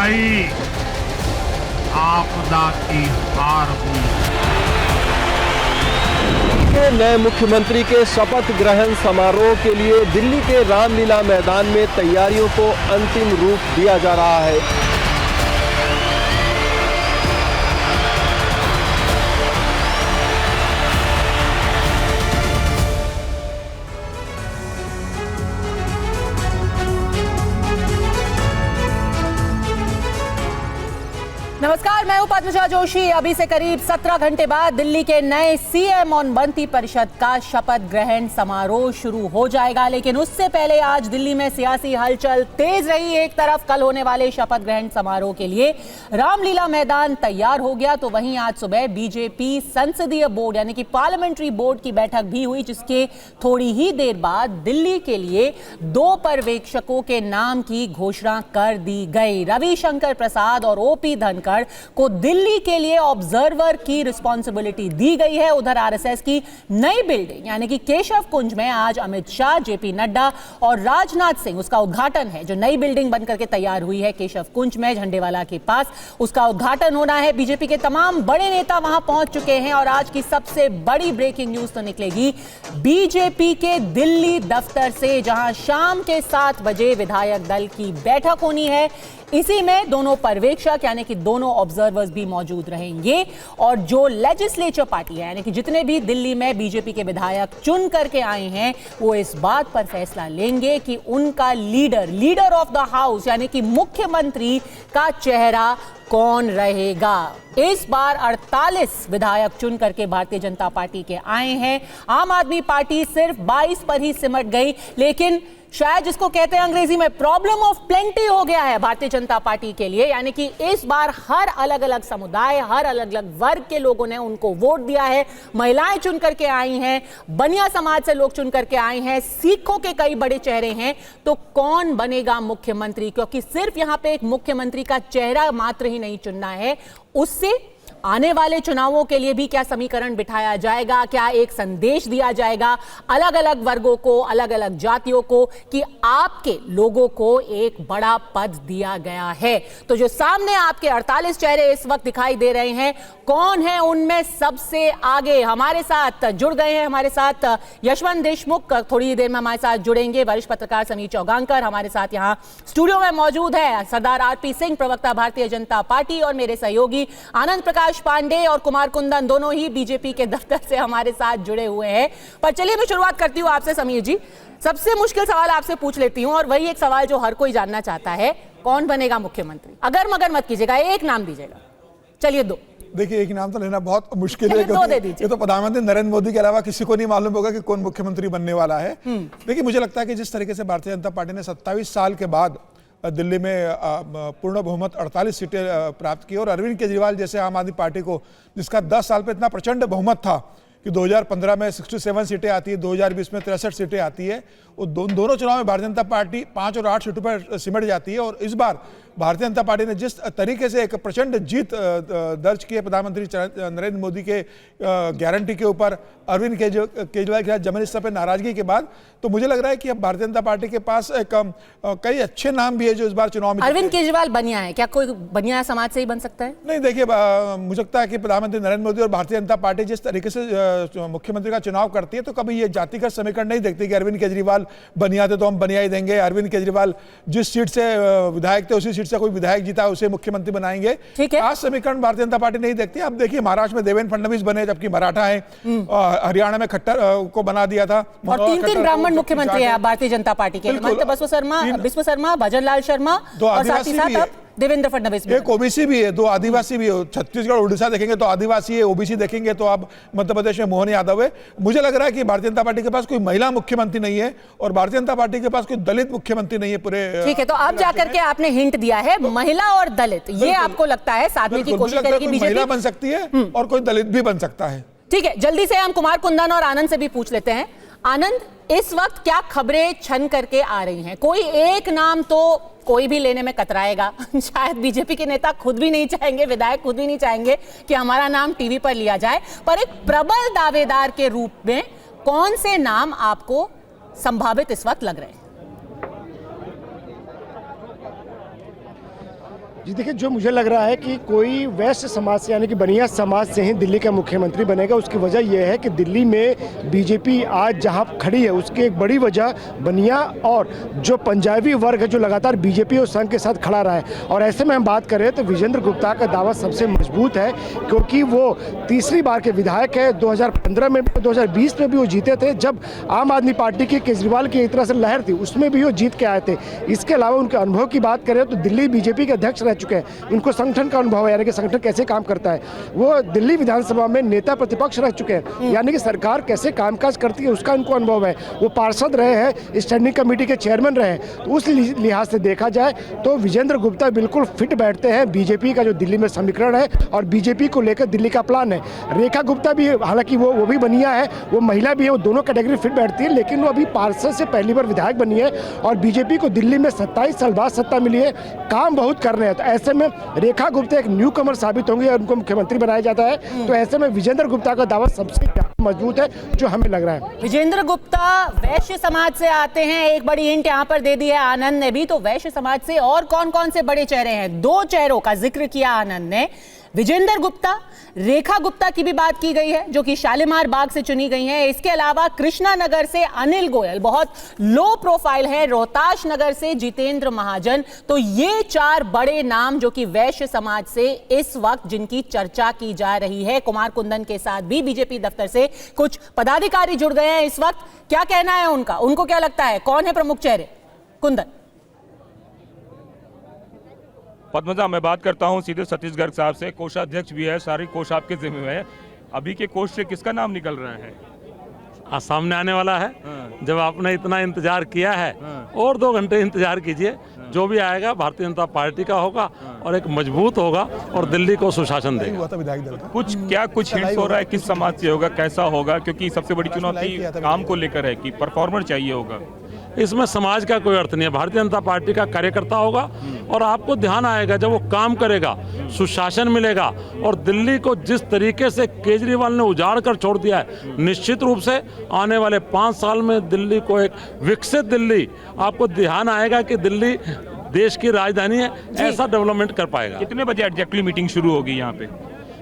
गई, आपदा की हार हुई। के नए मुख्यमंत्री के शपथ ग्रहण समारोह के लिए दिल्ली के रामलीला मैदान में तैयारियों को अंतिम रूप दिया जा रहा है। नमस्कार, मैं हूं पद्मजा जोशी। अभी से करीब 17 घंटे बाद दिल्ली के नए सीएम और मंत्री परिषद का शपथ ग्रहण समारोह शुरू हो जाएगा, लेकिन उससे पहले आज दिल्ली में सियासी हलचल तेज रही। एक तरफ कल होने वाले शपथ ग्रहण समारोह के लिए रामलीला मैदान तैयार हो गया, तो वहीं आज सुबह बीजेपी संसदीय बोर्ड यानी कि पार्लियामेंट्री बोर्ड की बैठक भी हुई, जिसके थोड़ी ही देर बाद दिल्ली के लिए 2 पर्यवेक्षकों के नाम की घोषणा कर दी गई। रविशंकर प्रसाद और ओपी धनखड़ को दिल्ली के लिए ऑब्जर्वर की रिस्पांसिबिलिटी दी गई है। उधर आरएसएस की नई बिल्डिंग यानी कि केशव कुंज में आज अमित शाह, जेपी नड्डा और राजनाथ सिंह, उसका उद्घाटन है। जो नई बिल्डिंग बनकर के तैयार हुई है केशव कुंज में झंडेवाला के पास, उसका उद्घाटन होना है। बीजेपी के तमाम बड़े नेता वहां पहुंच चुके हैं और आज की सबसे बड़ी ब्रेकिंग न्यूज तो निकलेगी बीजेपी के दिल्ली दफ्तर से, जहां शाम के 7 बजे विधायक दल की बैठक होनी है। इसी में दोनों पर्यवेक्षक यानी कि दोनों ऑब्जर्वर्स भी मौजूद रहेंगे और जो लेजिस्लेचर पार्टी है यानी कि जितने भी दिल्ली में बीजेपी के विधायक चुन करके आए हैं, वो इस बात पर फैसला लेंगे कि उनका लीडर ऑफ द हाउस यानी कि मुख्यमंत्री का चेहरा कौन रहेगा। इस बार 48 विधायक चुन करके भारतीय जनता पार्टी के आए हैं। आम आदमी पार्टी सिर्फ 22 पर ही सिमट गई, लेकिन शायद जिसको कहते हैं अंग्रेजी में प्रॉब्लम ऑफ प्लेंटी हो गया है भारतीय जनता पार्टी के लिए, यानी कि इस बार हर अलग अलग समुदाय, हर अलग अलग वर्ग के लोगों ने उनको वोट दिया है। महिलाएं चुन करके आई हैं, बनिया समाज से लोग चुन करके आए हैं, सिखों के कई बड़े चेहरे हैं। तो कौन बनेगा मुख्यमंत्री, क्योंकि सिर्फ यहां पे एक मुख्यमंत्री का चेहरा मात्र ही नहीं चुनना है, उससे आने वाले चुनावों के लिए भी क्या समीकरण बिठाया जाएगा, क्या एक संदेश दिया जाएगा अलग अलग वर्गों को, अलग अलग जातियों को कि आपके लोगों को एक बड़ा पद दिया गया है। तो जो सामने आपके 48 चेहरे इस वक्त दिखाई दे रहे हैं, कौन है उनमें सबसे आगे? हमारे साथ जुड़ गए हैं, हमारे साथ यशवंत देशमुख थोड़ी देर में हमारे साथ जुड़ेंगे, वरिष्ठ पत्रकार समीर चौगांकर हमारे साथ यहां स्टूडियो में मौजूद है, सरदार आरपी सिंह प्रवक्ता भारतीय जनता पार्टी और मेरे सहयोगी आनंद प्रकाश पांडे और कुमार कुंदन दोनों ही बीजेपी के दफ्तर से हमारे साथ जुड़े हुए हैं। पर चलिए मैं शुरुआत करती हूं आपसे समीर जी। सबसे मुश्किल सवाल आपसे पूछ लेती हूं और वही एक सवाल जो हर कोई जानना चाहता है, कौन बनेगा मुख्यमंत्री? अगर मगर मत कीजिएगा, एक नाम दीजिएगा। चलिए 2। देखिए, एक नाम तो लेना बहुत मुश्किल है, 2 दे दीजिए। ये तो प्रधानमंत्री नरेंद्र मोदी के अलावा किसी को नहीं मालूम होगा कि कौन मुख्यमंत्री बनने वाला है। देखिए, मुझे लगता है कि जिस तरीके से भारतीय जनता पार्टी ने 27 साल के बाद दिल्ली में पूर्ण बहुमत 48 सीटें प्राप्त की और अरविंद केजरीवाल जैसे आम आदमी पार्टी को, जिसका 10 साल पे इतना प्रचंड बहुमत था कि 2015 में 67 सीटें आती है, 2020 में 63 सीटें आती है, और दोनों चुनाव में भारतीय जनता पार्टी 5 और 8 सीटों पर सिमट जाती है। और इस बार भारतीय जनता पार्टी ने जिस तरीके से एक प्रचंड जीत दर्ज की है प्रधानमंत्री नरेंद्र मोदी के गारंटी के ऊपर, अरविंद केजरीवाल के खिलाफ जमन स्तर पर नाराजगी के बाद, तो मुझे लग रहा है कि अब भारतीय जनता पार्टी के पास कई अच्छे नाम भी है जो इस बार चुनाव में। अरविंद केजरीवाल बनिया है क्या? कोई बनिया समाज से ही बन सकता है? नहीं, देखिए, मुझे लगता है कि प्रधानमंत्री नरेंद्र मोदी और भारतीय जनता पार्टी जिस तरीके से मुख्यमंत्री का चुनाव करती है, तो कभी ये जातिगत समीकरण नहीं देखती कि अरविंद केजरीवाल बनिया थे तो हम बनिया ही देंगे, अरविंद केजरीवाल जिस सीट से विधायक थे उसी सीट से कोई विधायक जीता उसे मुख्यमंत्री बनाएंगे। आज समीकरण भारतीय जनता पार्टी नहीं देखती। अब देखिए, महाराष्ट्र में देवेंद्र फडणवीस बने, जबकि मराठा है, हरियाणा में खट्टर को बना दिया था, और 3 ब्राह्मण मुख्यमंत्री है भारतीय जनता पार्टी के। बिस्व शर्मा, भजनलाल शर्मा और साथ ही साथ देवेंद्र फडणवीस। एक ओबीसी भी है, 2 आदिवासी भी है। छत्तीसगढ़ उड़ीसा देखेंगे तो आदिवासी है, ओबीसी देखेंगे तो आप मध्य प्रदेश में मोहन यादव है। मुझे लग रहा है कि भारतीय जनता पार्टी के पास कोई महिला मुख्यमंत्री नहीं है और भारतीय जनता पार्टी के पास कोई दलित मुख्यमंत्री नहीं है पूरे। ठीक है, तो अब जाकर के आपने हिंट दिया है महिला और दलित, ये आपको लगता है साधने की कोशिश करेगी बीजेपी? महिला बन सकती है और कोई दलित भी बन सकता है। ठीक है, जल्दी से हम कुमार कुंदन और आनंद से भी पूछ लेते हैं। आनंद, इस वक्त क्या खबरें छन करके आ रही हैं? कोई एक नाम तो कोई भी लेने में कतराएगा, शायद बीजेपी के नेता खुद भी नहीं चाहेंगे, विधायक खुद भी नहीं चाहेंगे कि हमारा नाम टीवी पर लिया जाए, पर एक प्रबल दावेदार के रूप में कौन से नाम आपको संभावित इस वक्त लग रहे हैं? जी देखिए, जो मुझे लग रहा है कि कोई वैश्य समाज से यानी कि बनिया समाज से ही दिल्ली का मुख्यमंत्री बनेगा। उसकी वजह यह है कि दिल्ली में बीजेपी आज जहां खड़ी है उसकी एक बड़ी वजह बनिया और जो पंजाबी वर्ग है जो लगातार बीजेपी और संघ के साथ खड़ा रहा है। और ऐसे में हम बात करें तो विजेंद्र गुप्ता का दावा सबसे मजबूत है, क्योंकि वो तीसरी बार के विधायक है। 2015 में 2020 में भी वो जीते थे, जब आम आदमी पार्टी की केजरीवाल की एक तरह से लहर थी, उसमें भी वो जीत के आए थे। इसके अलावा उनके अनुभव की बात करें तो दिल्ली बीजेपी के अध्यक्ष रह चुके हैं, उनको संगठन का अनुभव है, यानी कि संगठन कैसे काम करता है। वो दिल्ली विधानसभा में नेता प्रतिपक्ष रह चुके हैं, यानी कि सरकार कैसे कामकाज करती है उसका उनको अनुभव है। वो पार्षद रहे हैं, स्टैंडिंग कमेटी के चेयरमैन रहे हैं। तो उस लिहाज से देखा जाए तो विजेंद्र गुप्ता बिल्कुल फिट बैठते हैं बीजेपी का जो दिल्ली में समीकरण है और बीजेपी को लेकर दिल्ली का प्लान है। रेखा गुप्ता भी, हालांकि वो भी बनिया है, वो महिला भी है, वो दोनों कैटेगरी फिट बैठती है, लेकिन वो अभी पार्षद से पहली बार विधायक बनी है और बीजेपी को दिल्ली में 27 साल बाद सत्ता मिली है, काम बहुत कर रहे हैं। तो ऐसे में रेखा गुप्ता एक न्यू कमर साबित होंगे और उनको मुख्यमंत्री बनाया जाता है। तो ऐसे में विजेंद्र गुप्ता का दावा सबसे मजबूत है जो हमें लग रहा है। विजेंद्र गुप्ता वैश्य समाज से आते हैं, एक बड़ी हिंट यहाँ पर दे दी है आनंद ने भी। तो वैश्य समाज से और कौन कौन से बड़े चेहरे हैं? 2 चेहरों का जिक्र किया आनंद ने, विजेंद्र गुप्ता, रेखा गुप्ता की भी बात की गई है जो कि शालीमार बाग से चुनी गई हैं। इसके अलावा कृष्णा नगर से अनिल गोयल बहुत लो प्रोफाइल है, रोहताश नगर से जितेंद्र महाजन। तो ये 4 बड़े नाम जो कि वैश्य समाज से इस वक्त जिनकी चर्चा की जा रही है। कुमार कुंदन के साथ भी बीजेपी दफ्तर से कुछ पदाधिकारी जुड़ गए हैं इस वक्त। क्या कहना है उनका? उनको क्या लगता है कौन है प्रमुख चेहरे? कुंदन। पद्मजा, मैं बात करता हूं सीधे सतीश गर्ग साहब से, कोषाध्यक्ष भी है, सारी कोष आपके जिम्मे में है। अभी के कोष से किसका नाम निकल रहा है? सामने आने वाला है। जब आपने इतना इंतजार किया है और 2 घंटे इंतजार कीजिए, जो भी आएगा भारतीय जनता पार्टी का होगा और एक मजबूत होगा और दिल्ली को सुशासन देगा। कुछ हिंट्स हो रहा है किस समाज से होगा, कैसा होगा? क्योंकि सबसे बड़ी चुनौती काम को लेकर है कि परफॉर्मर चाहिए होगा। इसमें समाज का कोई अर्थ नहीं है, भारतीय जनता पार्टी का कार्यकर्ता होगा और आपको ध्यान आएगा जब वो काम करेगा, सुशासन मिलेगा। और दिल्ली को जिस तरीके से केजरीवाल ने उजाड़ कर छोड़ दिया है, निश्चित रूप से आने वाले 5 साल में दिल्ली को एक विकसित दिल्ली, आपको ध्यान आएगा कि दिल्ली देश की राजधानी है, ऐसा डेवलपमेंट कर पाएगा। कितने बजे एग्जैक्टली मीटिंग शुरू होगी यहाँ पे?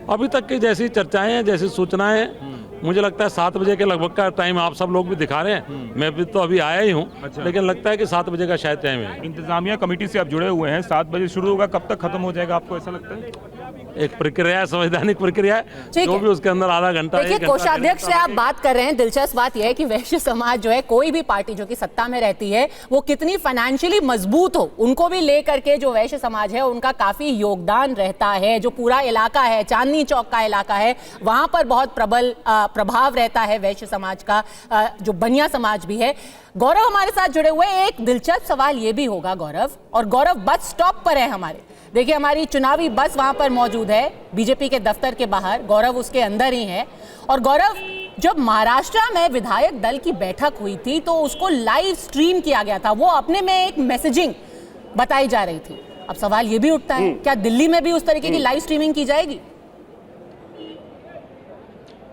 अभी तक की जैसी चर्चाएं हैं, जैसी सूचनाएं हैं, मुझे लगता है 7 बजे के लगभग का टाइम आप सब लोग भी दिखा रहे हैं। मैं भी तो अभी आया ही हूँ। अच्छा। लेकिन लगता है कि 7 बजे का शायद टाइम है। इंतजामिया कमेटी से आप जुड़े हुए हैं, 7 बजे शुरू होगा, कब तक खत्म हो जाएगा आपको ऐसा लगता है? एक प्रक्रिया है, संवैधानिक प्रक्रिया है, जो भी उसके अंदर आधा घंटा। देखिए, कोषाध्यक्ष से आप बात कर रहे हैं, दिलचस्प बात यह है कि वैश्य समाज जो है, कोई भी पार्टी जो कि सत्ता में रहती है वो कितनी फाइनेंशियली मजबूत हो, उनको भी लेकर के जो वैश्य समाज है उनका काफी योगदान रहता है। जो पूरा इलाका है, चांदनी चौक का इलाका है, वहां पर बहुत प्रबल प्रभाव रहता है वैश्य समाज का, जो बनिया समाज भी है। गौरव हमारे साथ जुड़े हुए। एक दिलचस्प सवाल ये भी होगा गौरव, और गौरव बस स्टॉप पर है हमारे, देखिए हमारी चुनावी बस वहां पर मौजूद है बीजेपी के दफ्तर के बाहर, गौरव उसके अंदर ही है। और गौरव, जब महाराष्ट्र में विधायक दल की बैठक हुई थी तो उसको लाइव स्ट्रीम किया गया था, वो अपने में एक मैसेजिंग बताई जा रही थी। अब सवाल ये भी उठता है, क्या दिल्ली में भी उस तरीके की लाइव स्ट्रीमिंग की जाएगी?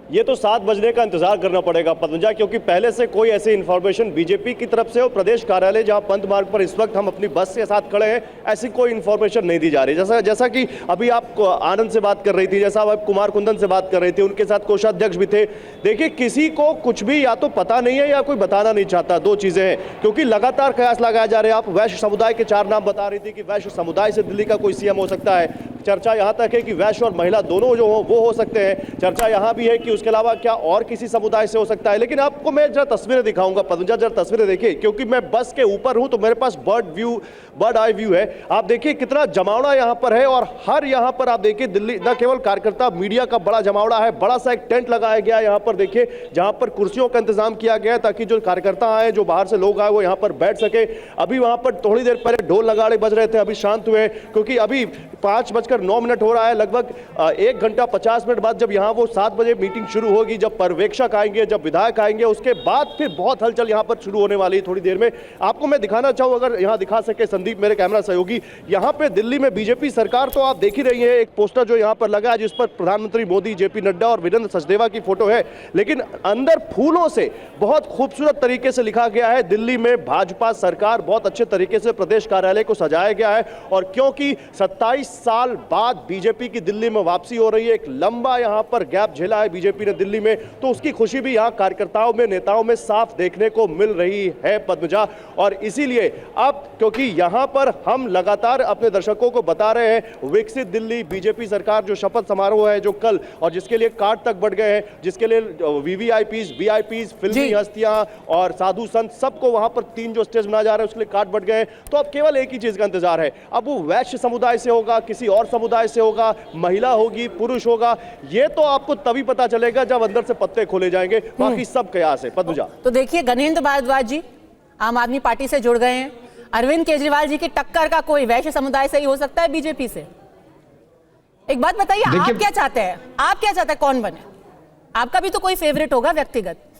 ये तो 7 बजने का इंतजार करना पड़ेगा पद्मजा, क्योंकि पहले से कोई ऐसी इन्फॉर्मेशन बीजेपी की तरफ से और प्रदेश कार्यालय जहां पंत मार्ग पर इस वक्त हम अपनी बस के साथ खड़े हैं, ऐसी कोई इन्फॉर्मेशन नहीं दी जा रही। जैसा कि अभी आप आनंद से बात कर रही थी, जैसा आप कुमार कुंदन से बात कर रही थी, उनके साथ कोषाध्यक्ष भी थे। देखिए, किसी को कुछ भी या तो पता नहीं है या कोई बताना नहीं चाहता, 2 चीजें हैं। क्योंकि लगातार कयास लगाया जा रहे हैं। आप वैश्य समुदाय के 4 नाम बता रही थी कि वैश्य समुदाय से दिल्ली का कोई सीएम हो सकता है। चर्चा यहां तक है कि वैश्य और महिला दोनों जो हो वो हो सकते हैं। चर्चा यहां भी है कि उसके अलावा क्या और किसी समुदाय से हो सकता है। लेकिन आपको मैं जरा तस्वीरें दिखाऊंगा पद्मजा, जरा तस्वीरें देखिए, क्योंकि मैं बस के ऊपर हूं तो मेरे पास बर्ड आई व्यू है। आप देखिए कितना जमावड़ा यहां पर है, और हर यहां पर आप देखिए दिल्ली न केवल कार्यकर्ता, मीडिया का बड़ा जमावड़ा है। बड़ा सा एक टेंट लगाया गया है यहां पर, देखिए जहां पर कुर्सियों का इंतजाम किया गया है ताकि जो कार्यकर्ता आए, जो बाहर से लोग आए, वो यहां पर बैठ सके। अभी वहां पर थोड़ी देर पहले ढोल नगाड़े बज रहे थे, अभी शांत हुए, क्योंकि अभी 5 बजकर 9 मिनट हो रहा है। लगभग 1 घंटा 50 मिनट बाद जब यहाँ वो 7 बजे मीटिंग शुरू होगी, जब पर्यवेक्षक आएंगे, जब विधायक आएंगे, उसके बाद फिर बहुत हलचल यहाँ पर शुरू होने वाली है। थोड़ी देर में आपको मैं दिखाना चाहूँ, अगर यहाँ दिखा सके संदीप मेरे कैमरा सहयोगी, यहाँ पे दिल्ली में बीजेपी सरकार तो आप देख ही रही है। एक पोस्टर जो यहाँ पर लगा है जिस पर प्रधानमंत्री मोदी, जेपी नड्डा और वीरेंद्र सचदेवा की फोटो है, लेकिन अंदर फूलों से बहुत खूबसूरत तरीके से लिखा गया है दिल्ली में भाजपा सरकार। बहुत अच्छे तरीके से प्रदेश कार्यालय को सजाया गया है और क्योंकि 27 साल बाद बीजेपी की दिल्ली में वापसी हो रही है, एक लंबा यहाँ पर गैप झेला है बीजेपी ने दिल्ली में, तो उसकी खुशी भी यहाँ कार्यकर्ताओं में, नेताओं में साफ देखने को मिल रही है पद्मजा। और इसीलिए अब क्योंकि यहाँ पर हम लगातार अपने दर्शकों को बता रहे हैं विकसित दिल्ली बीजेपी सरकार जो शपथ समारोह है जो कल, और जिसके लिए कार्ड तक बढ़ गए हैं, जिसके लिए वीवीआईपीज, वीआईपीज, फिल्मी हस्तियां और साधु संत सबको वहां पर 3 जो स्टेज बनाया जा रहा है उसके लिए कार्ड बढ़ गए। तो अब केवल एक ही चीज का इंतजार है, अब वो वैश्य समुदाय से होगा, किसी और समुदाय से होगा, महिला होगी, पुरुष होगा, ये तो आपको तभी पता चलेगा जब अंदर से पत्ते खोले जाएंगे। बाकी सब कयास है पद्मजा। तो देखिए गणेंद्र भारद्वाज जी आम आदमी पार्टी से जुड़ गए हैं, अरविंद केजरीवाल जी की टक्कर का कोई वैश्य समुदाय से ही हो सकता है बीजेपी से। एक बात बताइए, आप क्या चाहते हैं? आप क्या चाहते हैं कौन बने? आपका भी तो कोई फेवरेट होगा व्यक्तिगत।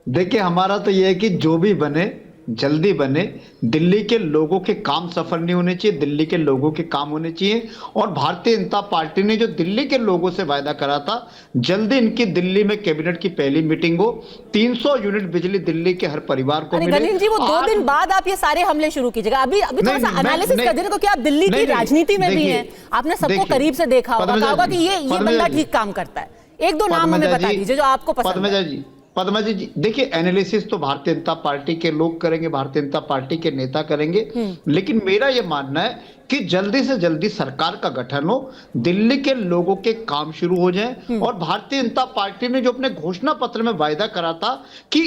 देखिए हमारा तो यह है कि जो भी बने जल्दी बने, दिल्ली के लोगों के काम सफल नहीं होने चाहिए, दिल्ली के लोगों के काम होने चाहिए। और भारतीय जनता पार्टी ने जो दिल्ली के लोगों से वायदा करा था, जल्दी इनकी दिल्ली में कैबिनेट की पहली मीटिंग हो, 300 यूनिट बिजली दिल्ली के हर परिवार को मिले। गणेश जी वो 2 दिन बाद आप ये सारे हमले शुरू कीजिएगा। अभी थोड़ा सा एनालिसिस कर देने को, क्या आप दिल्ली की राजनीति में भी हैं, आपने सबको करीब से देखा होगा कि ये बंदा ठीक काम करता है। 1-2 नाम हमें बता दीजिए जो आपको पसंद है। पद्मा जी देखिए, एनालिसिस तो भारतीय जनता पार्टी के लोग करेंगे, भारतीय जनता पार्टी के नेता करेंगे, लेकिन मेरा यह मानना है कि जल्दी से जल्दी सरकार का गठन हो, दिल्ली के लोगों के काम शुरू हो जाएं। और भारतीय जनता पार्टी ने जो अपने घोषणा पत्र में वायदा करा था कि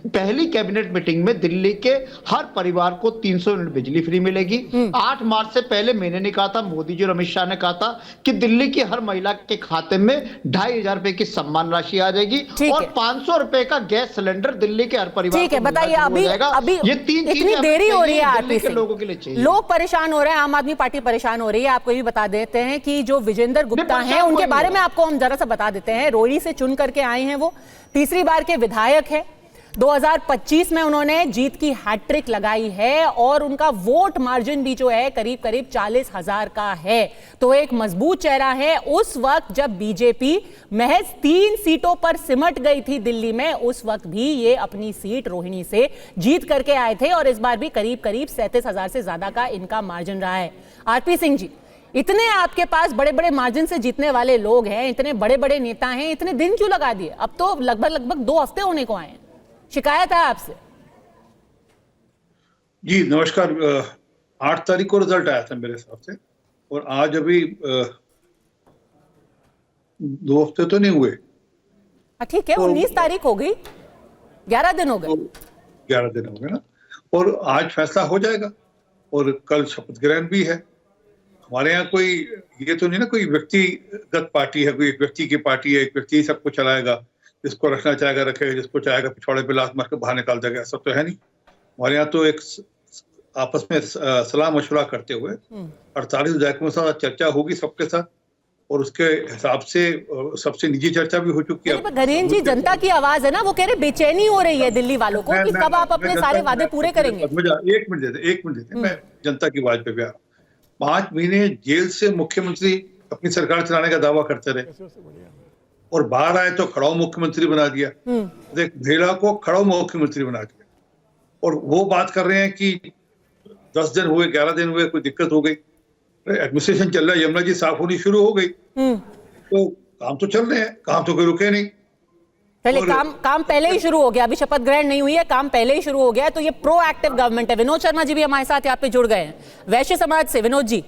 पहली कैबिनेट मीटिंग में दिल्ली के हर परिवार को 300 यूनिट बिजली फ्री मिलेगी। 8 मार्च से पहले मैंने नहीं कहा था, मोदी जी और अमित शाह ने कहा था कि दिल्ली की हर महिला के खाते में 2500 रुपए की सम्मान राशि आ जाएगी और 500 रुपए का गैस सिलेंडर दिल्ली के हर परिवार को बताइए। अभी ये 3 इतनी देरी हो रही है आरपी से, लोगों के लिए चाहिए, लोग परेशान हो रहे हैं, आम आदमी पार्टी परेशान हो रही है। आपको भी बता देते हैं कि जो विजेंद्र गुप्ता हैं उनके बारे में आपको हम जरा सा बता देते हैं। रोही से चुन करके आए हैं, वो तीसरी बार के विधायक है। 2025 में उन्होंने जीत की हैट्रिक लगाई है और उनका वोट मार्जिन भी जो है करीब करीब 40,000 का है। तो एक मजबूत चेहरा है। उस वक्त जब बीजेपी महज 3 सीटों पर सिमट गई थी दिल्ली में, उस वक्त भी ये अपनी सीट रोहिणी से जीत करके आए थे और इस बार भी करीब करीब 37,000 से ज्यादा का इनका मार्जिन रहा है। आरपी सिंह जी, इतने आपके पास बड़े बड़े मार्जिन से जीतने वाले लोग हैं, इतने बड़े बड़े नेता हैं, इतने दिन क्यों लगा दिए? अब तो लगभग 2 हफ्ते होने को आए हैं। शिकायत है आपसे? जी नमस्कार। 8 तारीख को रिजल्ट आया था मेरे हिसाब से, और आज अभी 2 हफ्ते तो नहीं हुए। ठीक है, 19 तारीख हो गई, 11 दिन हो गए। 11 दिन हो गए ना, और आज फैसला हो जाएगा और कल शपथ ग्रहण भी है। हमारे यहाँ कोई ये तो नहीं ना कोई व्यक्तिगत पार्टी है, कोई एक व्यक्ति की पार्टी है, एक व्यक्ति सबको चलाएगा, जिसको रखना चाहेगा रखेगा, जिसको चाहेगा पिछवाड़े पे लात मार के बाहर निकाल देगा, ऐसा तो है नहीं। हमारे यहाँ तो एक आपस में सलाह मशवरा करते हुए 48 विधायकों के साथ चर्चा होगी सबके साथ, और उसके हिसाब से सबसे निजी चर्चा भी हो चुकी है। गणेश जी, जनता की आवाज है ना, वो कह रहे बेचैनी हो रही है दिल्ली वालों को कि कब आप अपने सारे वादे पूरे करेंगे। एक मिनट देते मैं जनता की आवाज पे भी आ रहा हूँ। 5 महीने जेल से मुख्यमंत्री अपनी सरकार चलाने का दावा करते रहे और बाहर आए तो खड़ाऊ मुख्यमंत्री बना दिया, देख महिला को खड़ाऊ मुख्यमंत्री बना दिया, और वो बात कर रहे हैं कि 10 दिन हुए, 11 दिन हुए, कोई दिक्कत हो गई। एडमिनिस्ट्रेशन चल रहा है, यमुना जी साफ होनी शुरू हो गई, तो काम तो चल रहे हैं, काम तो कोई रुके नहीं। पहले काम पहले ही शुरू हो गया, अभी शपथ ग्रहण नहीं हुई है, काम पहले ही शुरू हो गया है। तो ये प्रोएक्टिव गवर्नमेंट है। विनोद शर्मा जी भी हमारे साथ यहाँ पे जुड़ गए हैं वैश्य समाज से। विनोद जी,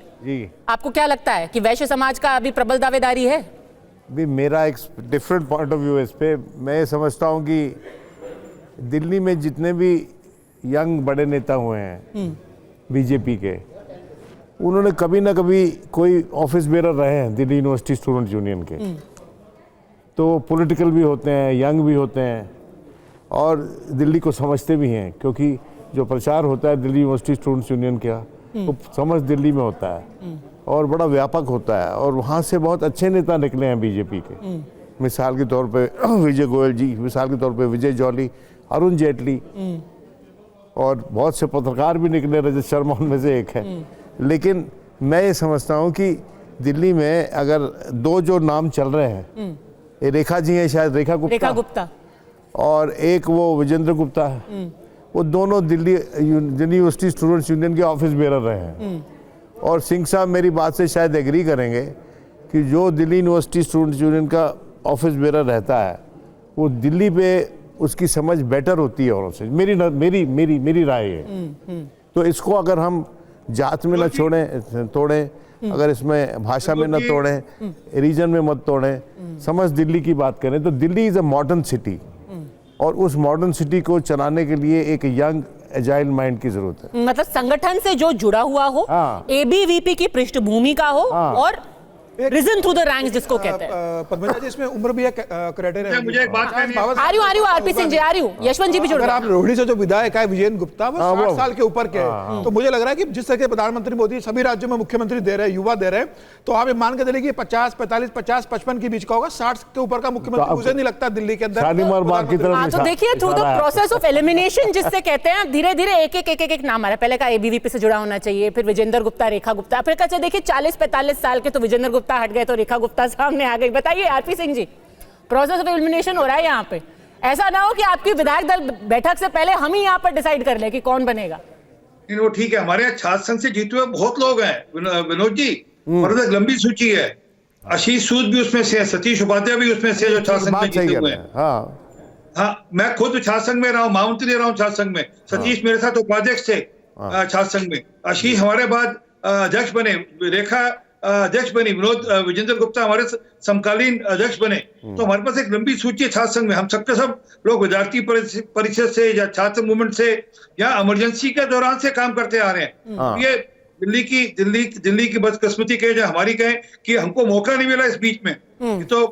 आपको क्या लगता है कि वैश्य समाज का अभी प्रबल दावेदारी है? भी मेरा एक डिफरेंट पॉइंट ऑफ व्यू है इस पे। मैं समझता हूँ कि दिल्ली में जितने भी यंग बड़े नेता हुए हैं बीजेपी के, उन्होंने कभी ना कभी कोई ऑफिस बेरर रहे हैं दिल्ली यूनिवर्सिटी स्टूडेंट यूनियन के। तो पॉलिटिकल भी होते हैं, यंग भी होते हैं और दिल्ली को समझते भी हैं, क्योंकि जो प्रचार होता है दिल्ली यूनिवर्सिटी स्टूडेंट्स यूनियन का, वो समझ दिल्ली में होता है और बड़ा व्यापक होता है, और वहाँ से बहुत अच्छे नेता निकले हैं बीजेपी के। मिसाल के तौर पे विजय गोयल जी, मिसाल के तौर पे विजय जॉली, अरुण जेटली, और बहुत से पत्रकार भी निकले, रजत शर्मा उनमें से एक है। लेकिन मैं ये समझता हूँ कि दिल्ली में अगर दो जो नाम चल रहे हैं, ये रेखा जी हैं, शायद रेखा गुप्ता, और एक वो विजेंद्र गुप्ता है, वो दोनों दिल्ली यूनिवर्सिटी स्टूडेंट्स यूनियन के ऑफिस बेरर रहे हैं। और सिंह साहब मेरी बात से शायद एग्री करेंगे कि जो दिल्ली यूनिवर्सिटी स्टूडेंट्स यूनियन का ऑफिस बेरर रहता है, वो दिल्ली पे उसकी समझ बेटर होती है औरों से। मेरी राय है। तो इसको अगर हम जात में न तोड़ें, अगर इसमें भाषा में न तोड़ें, रीजन में मत तोड़ें, समझ दिल्ली की बात करें, तो Delhi is a modern city, और उस मॉडर्न सिटी को चलाने के लिए एक यंग एजाइल माइंड की जरूरत है। मतलब संगठन से जो जुड़ा हुआ हो, एबीवीपी की पृष्ठभूमि का हो, और रिजन थ्रू द रैंक्स जिसको कहते हैं। पद्मजा जी, इसमें उम्र भी एक क्राइटेरिया है। मुझे एक बात कहनी है। आ रही हूँ आरपी सिंह जी, आ रही हूँ, यशवंत जी भी जुड़ अगर रहे आप रोहिणी से जो विधायक है विजयन गुप्ता, वो 60 साल के ऊपर के हैं, तो मुझे लग रहा है कि जिस तरह के प्रधानमंत्री मोदी सभी राज्यों में मुख्यमंत्री दे रहे हैं, युवा दे रहे हैं, तो आप ये मान के चलिए कि 50, 45, 50, 55 के बीच का होगा। 60 के ऊपर का मुख्यमंत्री मुझे नहीं लगता दिल्ली के अंदर। तो देखिए, through the process of elimination जिससे कहते हैं, धीरे धीरे एक नाम आ रहा है। पहले का एबीवीपी से जुड़ा होना चाहिए, फिर विजेंद्र गुप्ता, रेखा गुप्ता, फिर कहते देखिए 40-45 साल के तो विजेंद्र गुप्ता हट गए, तो रेखा गुप्ता सामने आ गई। बताइए RP Singh ji, process of elimination हो रहा है यहाँ पे। ऐसा ना हो कि आपकी विधायक दल बैठक से पहले हम ही यहाँ पर डिसाइड कर ले कि कौन बनेगा। वो ठीक है, हमारे यहाँ छात्र संघ से जीते हुए बहुत लोग हैं विनोद जी, और एक लंबी सूची है। आशीष सूद भी उसमें से है, सतीश उपाध्याय भी उसमें से, जो छात्र संघ में जीते हुए हैं। हाँ, मैं खुद छात्र संघ में रहा हूँ, महामंत्री रहा हूँ छात्र संघ में। सतीश मेरे साथ उपाध्यक्ष थे छात्र संघ में, आशीष हमारे बाद अध्यक्ष बने, रेखा अध्यक्ष बनी, विनोद विजेंद्र गुप्ता हमारे समकालीन अध्यक्ष बने। तो हमारे पास एक लंबी सूची है छात्र संघ में। हम सबके सब लोग विद्यार्थी परिषद से या छात्र मूवमेंट से या इमरजेंसी के दौरान से काम करते आ रहे हैं। ये दिल्ली की बदकिस्मती कहे या हमारी कहे कि हमको मौका नहीं मिला इस बीच में। तो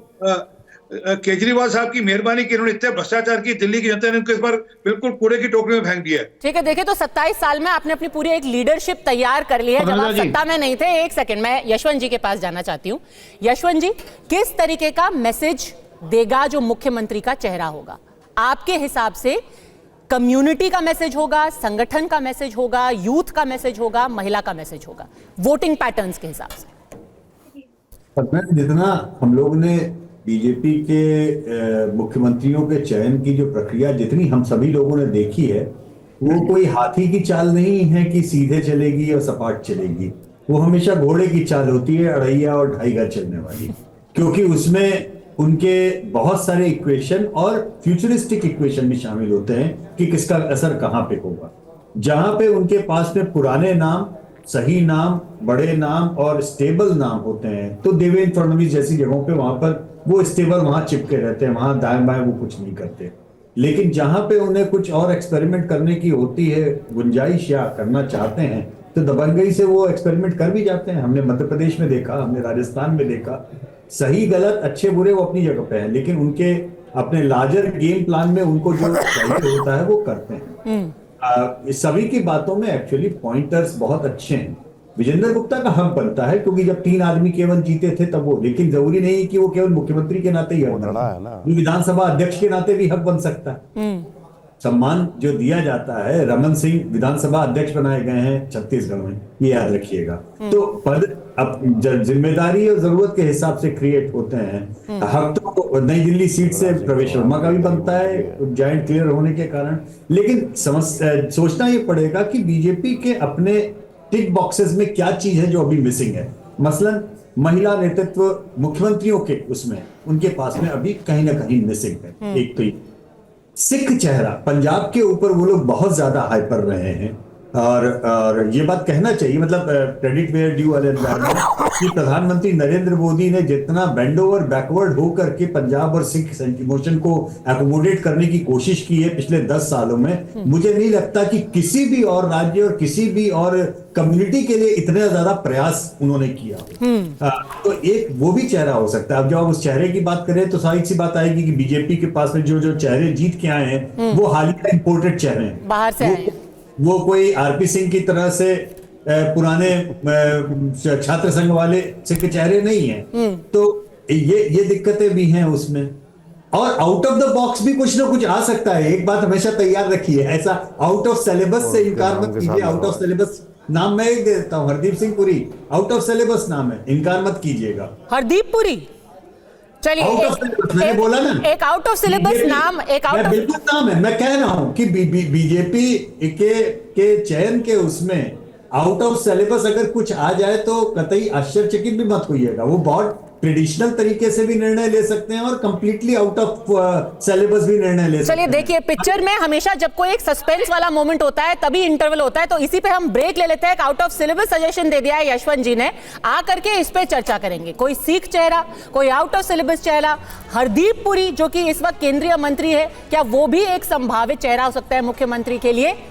केजरीवाल साहब की मेहरबानी की, उन्होंने इतने भ्रष्टाचार की, दिल्ली की जनता ने उनको इस बार बिल्कुल कूड़े की टोकरी में फेंक दिया है। ठीक है, देखिए, तो 27 साल में आपने अपनी पूरी एक लीडरशिप तैयार कर ली है। जब आप सत्ता में नहीं थे, एक सेकंड, मैं यशवंत जी के पास जाना चाहती हूँ। यशवंत जी, किस तरीके का मैसेज देगा जो मुख्यमंत्री का चेहरा होगा आपके हिसाब से? कम्युनिटी का मैसेज होगा, संगठन का मैसेज होगा, यूथ का मैसेज होगा, महिला का मैसेज होगा, वोटिंग पैटर्न्स के हिसाब से? जितना हम लोग ने बीजेपी के मुख्यमंत्रियों के चयन की जो प्रक्रिया जितनी हम सभी लोगों ने देखी है, वो कोई हाथी की चाल नहीं है कि सीधे चलेगी और सपाट चलेगी। वो हमेशा घोड़े की चाल होती है, अढ़ैया और ढाई गज चलने वाली, क्योंकि उसमें उनके बहुत सारे इक्वेशन और फ्यूचरिस्टिक इक्वेशन भी शामिल होते हैं कि किसका असर कहाँ पे होगा। जहां पे उनके पास में पुराने नाम, सही नाम, बड़े नाम और स्टेबल नाम होते हैं, तो देवेंद्र फडणवीस जैसी जगहों पे वहां पर वो स्टेबल वहां चिपके रहते हैं, वहां दाएं बाएं वो कुछ नहीं करते। लेकिन जहां पे उन्हें कुछ और एक्सपेरिमेंट करने की होती है, गुंजाइश या करना चाहते हैं, तो दबंगई से वो एक्सपेरिमेंट कर भी जाते हैं। हमने मध्य प्रदेश में देखा, हमने राजस्थान में देखा। सही गलत अच्छे बुरे वो अपनी जगह पे है, लेकिन उनके अपने लार्जर गेम प्लान में उनको जो चाहिए होता है वो करते हैं। इस सभी की बातों में एक्चुअली पॉइंटर्स बहुत अच्छे हैं। विजेंद्र गुप्ता का हक बनता है, क्योंकि जब 3 आदमी केवल जीते थे तब वो, लेकिन जरूरी नहीं कि वो केवल मुख्यमंत्री के नाते ही हक बना है, विधानसभा अध्यक्ष के नाते भी हक बन सकता है। सम्मान जो दिया जाता है, रमन सिंह विधानसभा अध्यक्ष बनाए गए हैं छत्तीसगढ़ में, ये याद रखिएगा। तो पद अब जिम्मेदारी और जरूरत के हिसाब से क्रिएट होते हैं। हक तो नई दिल्ली सीट से प्रवेश वर्मा का भी बनता है, जॉइंट क्लियर होने के कारण। लेकिन सोचना ये पड़ेगा कि बीजेपी के अपने टिक बॉक्सेस में क्या चीज है जो अभी मिसिंग है। मसलन महिला नेतृत्व मुख्यमंत्रियों के उसमें उनके पास में अभी कहीं ना कहीं मिसिंग है। एक तो सिख चेहरा पंजाब के ऊपर वो लोग बहुत ज्यादा हाइपर रहे हैं, और ये बात कहना चाहिए, मतलब क्रेडिट वेयर ड्यू वाले कि प्रधानमंत्री नरेंद्र मोदी ने जितना बेंड ओवर बैकवर्ड होकर के पंजाब और सिख इमोशन को एकोमोडेट करने की कोशिश की है पिछले 10 सालों में, मुझे नहीं लगता कि किसी भी और राज्य और किसी भी और कम्युनिटी के लिए इतना ज्यादा प्रयास उन्होंने किया। तो एक वो भी चेहरा हो सकता है। अब जब आप उस चेहरे की बात करें तो सारी सी बात आएगी कि बीजेपी के पास में जो चेहरे जीत के आए हैं वो हालिया इंपोर्टेड चेहरे हैं, बाहर से आए हैं। वो कोई आरपी सिंह की तरह से पुराने छात्र संघ वाले के चेहरे नहीं है। तो ये दिक्कतें भी हैं उसमें। और आउट ऑफ द बॉक्स भी कुछ ना कुछ आ सकता है। एक बात हमेशा तैयार रखिए, ऐसा आउट ऑफ सिलेबस से इनकार मत कीजिए। आउट ऑफ सिलेबस नाम मैं एक देता हूं, Hardeep Singh Puri, out of syllabus नाम है, इनकार मत कीजिएगा। हरदीप पुरी, चलिए मैंने बोला ना, एक आउट ऑफ सिलेबस नाम, एक आउट ऑफ बिल्कुल नाम है। मैं कह रहा हूं कि बीजेपी के चयन के उसमें आउट ऑफ सिलेबस अगर कुछ आ जाए तो कतई आश्चर्यचकित भी मत होइएगा। वो बहुत ट्रेडिशनल तरीके से भी निर्णय ले सकते हैं और कंप्लीटली आउट ऑफ सिलेबस भी निर्णय ले सकते हैं। चलिए देखिए, पिक्चर में हमेशा जब कोई एक सस्पेंस वाला मोमेंट होता है तभी इंटरवल होता है, तो इसी पे हम ब्रेक ले लेते हैं। एक आउट ऑफ सिलेबस सजेशन दे दिया है यशवंत जी ने, आ करके इस पे चर्चा करेंगे। कोई सिख चेहरा, कोई आउट ऑफ सिलेबस चेहरा। हरदीप पुरी जो कि इस वक्त केंद्रीय मंत्री है, क्या वो भी एक संभावित चेहरा हो सकता है मुख्यमंत्री के लिए?